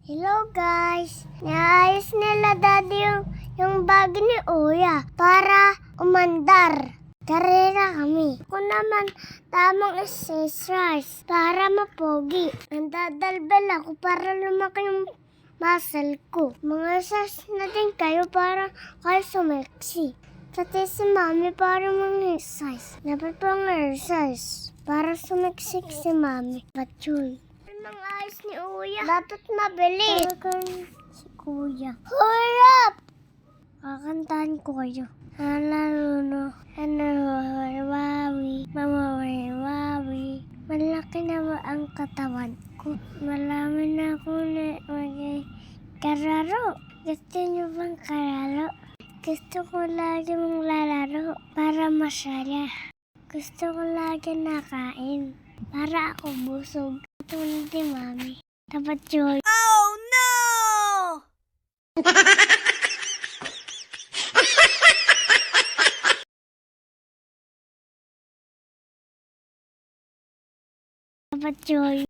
Hello guys! Naayos nila daddy yung bag ni Uya para umandar. Karera kami. Ako naman tamang exercise para mapogi. Nandadalbel ako para lumaki yung muscle ko. Mga exercise na din kayo para kayo sumeksi. Pati si mami para mag-exercise. Dapat pang exercise para sumeksik si mami. Patyoy. Nang ayos ni Uya. Dapat mabili. Si Kuya. Hurry up! Kakantahan ko kayo. Halaluno. Wawi. Mama wawi. Malaki na ang katawan ko. Malami na ako na kararo. Gusto niyo bang kararo? Gusto ko lagi mong lalaro para masaya. Gusto ko lagi nakain para ako busog. Tulad ni Mami. Dapat yun. Oh no! Dapat yun.